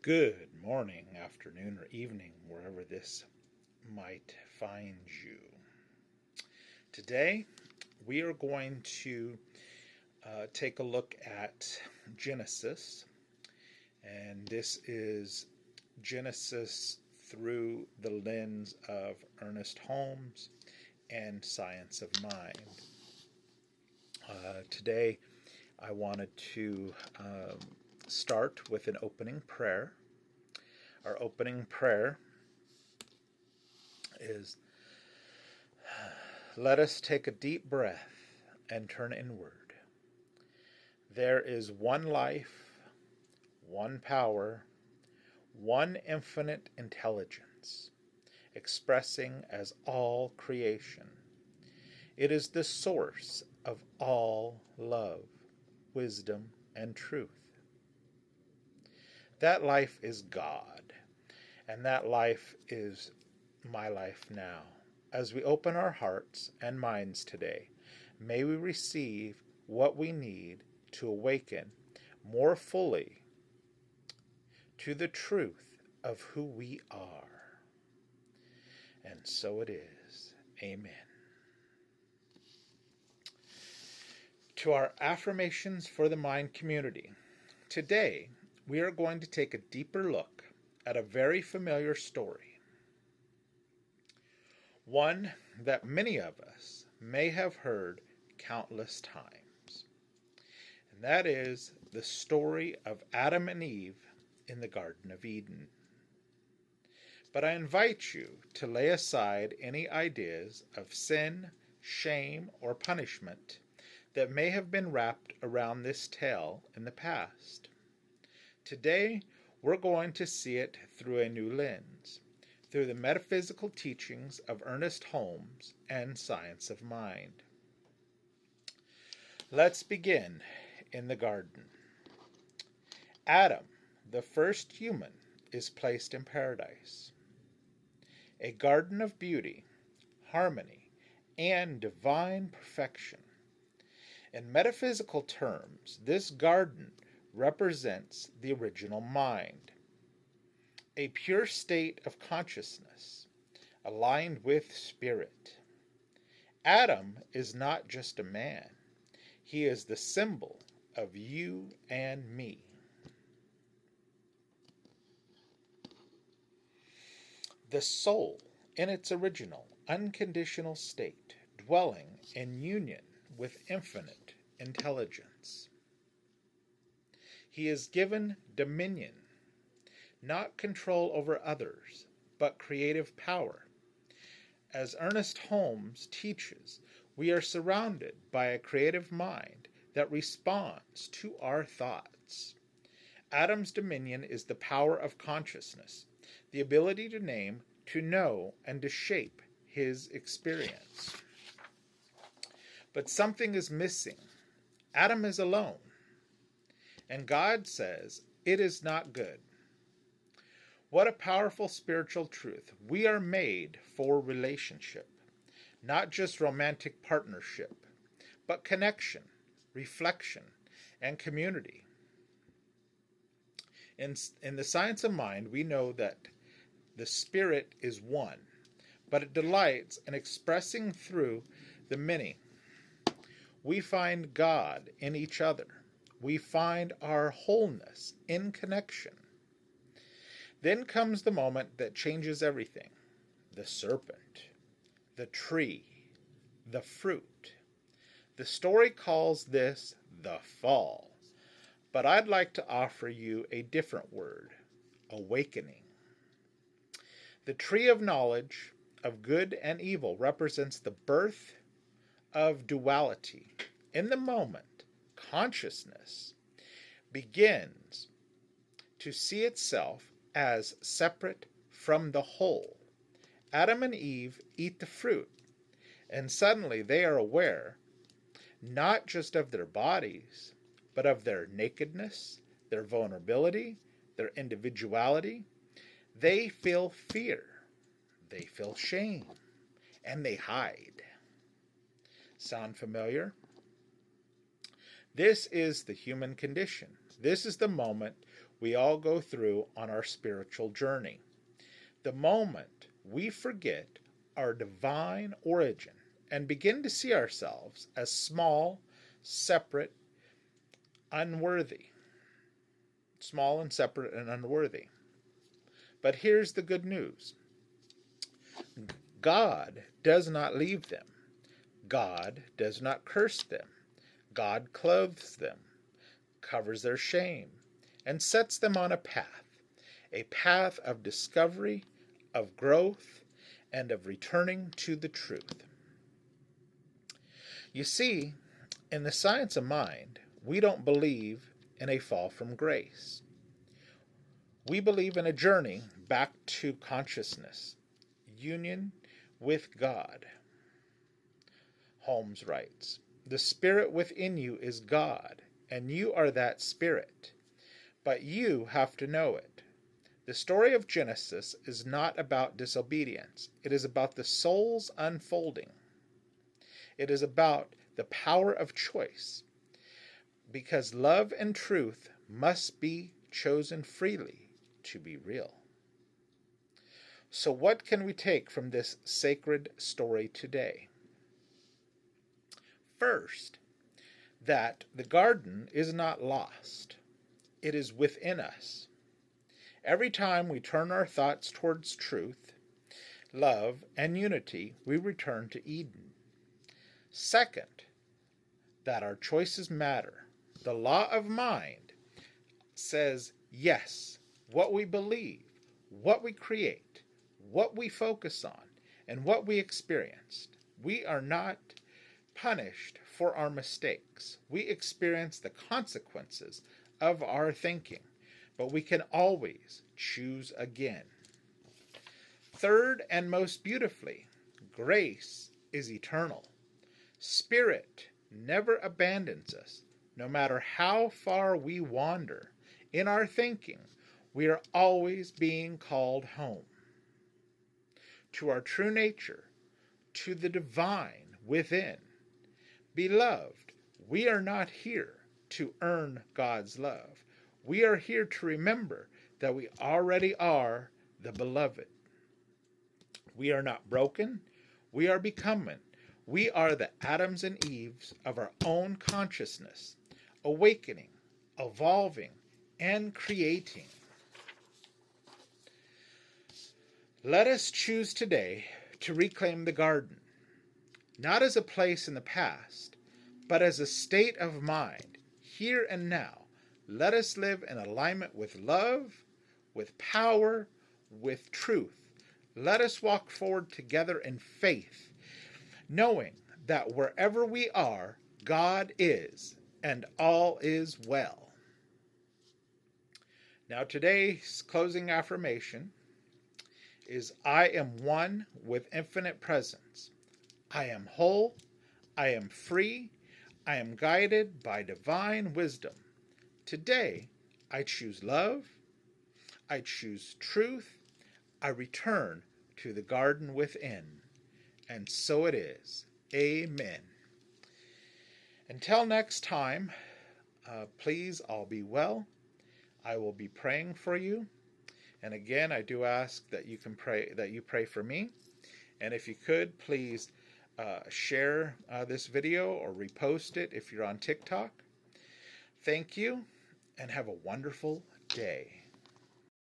Good morning, afternoon, or evening, wherever this might find you. Today, we are going to take a look at Genesis, and this is Genesis through the lens of Ernest Holmes and Science of Mind. Today, I wanted to start with an opening prayer. Our opening prayer is, let us take a deep breath and turn inward. There is one life, one power, one infinite intelligence, expressing as all creation. It is the source of all love, wisdom, and truth. That life is God, and that life is my life now. As we open our hearts and minds today, may we receive what we need to awaken more fully to the truth of who we are. And so it is. Amen. To our affirmations for the mind community. Today, we are going to take a deeper look at a very familiar story. One that many of us may have heard countless times. And that is the story of Adam and Eve in the Garden of Eden. But I invite you to lay aside any ideas of sin, shame, or punishment that may have been wrapped around this tale in the past. Today, we're going to see it through a new lens, through the metaphysical teachings of Ernest Holmes and Science of Mind. Let's begin in the garden. Adam, the first human, is placed in paradise, a garden of beauty, harmony, and divine perfection. In metaphysical terms, this garden represents the original mind, a pure state of consciousness, aligned with spirit. Adam is not just a man. He is the symbol of you and me. The soul, in its original, unconditional state, dwelling in union with infinite intelligence. He is given dominion, not control over others, but creative power. As Ernest Holmes teaches, we are surrounded by a creative mind that responds to our thoughts. Adam's dominion is the power of consciousness, the ability to name, to know, and to shape his experience. But something is missing. Adam is alone. And God says, it is not good. What a powerful spiritual truth. We are made for relationship, not just romantic partnership, but connection, reflection, and community. In the Science of Mind, we know that the spirit is one, but it delights in expressing through the many. We find God in each other. We find our wholeness in connection. Then comes the moment that changes everything. The serpent, the tree, the fruit. The story calls this the fall, but I'd like to offer you a different word, awakening. The tree of knowledge of good and evil represents the birth of duality. In the moment, consciousness begins to see itself as separate from the whole. Adam and Eve eat the fruit, and suddenly they are aware not just of their bodies, but of their nakedness, their vulnerability, their individuality. They feel fear, they feel shame, and they hide. Sound familiar? This is the human condition. This is the moment we all go through on our spiritual journey. The moment we forget our divine origin and begin to see ourselves as small, separate, unworthy. Small and separate and unworthy. But here's the good news. God does not leave them. God does not curse them. God clothes them, covers their shame, and sets them on a path of discovery, of growth, and of returning to the truth. You see, in the science of mind, we don't believe in a fall from grace. We believe in a journey back to consciousness, union with God. Holmes writes, "The spirit within you is God, and you are that spirit. But you have to know it. The story of Genesis is not about disobedience. It is about the soul's unfolding. It is about the power of choice, because love and truth must be chosen freely to be real." So what can we take from this sacred story today? First, that the garden is not lost. It is within us. Every time we turn our thoughts towards truth, love, and unity, we return to Eden. Second, that our choices matter. The law of mind says, yes, what we believe, what we create, what we focus on, and what we experienced. We are not punished for our mistakes. We experience the consequences of our thinking, but we can always choose again. Third, and most beautifully, grace is eternal. Spirit never abandons us, no matter how far we wander. In our thinking, we are always being called home to our true nature, to the divine within. Beloved, we are not here to earn God's love. We are here to remember that we already are the beloved. We are not broken. We are becoming. We are the Adams and Eves of our own consciousness, awakening, evolving, and creating. Let us choose today to reclaim the garden, not as a place in the past, but as a state of mind, here and now. Let us live in alignment with love, with power, with truth. Let us walk forward together in faith, knowing that wherever we are, God is, and all is well. Now today's closing affirmation is, I am one with infinite presence. I am whole. I am free. I am guided by divine wisdom. Today, I choose love. I choose truth. I return to the garden within. And so it is. Amen. Until next time, please all be well. I will be praying for you. And again, I do ask that you pray for me. And if you could, please share this video or repost it if you're on TikTok. Thank you, and have a wonderful day.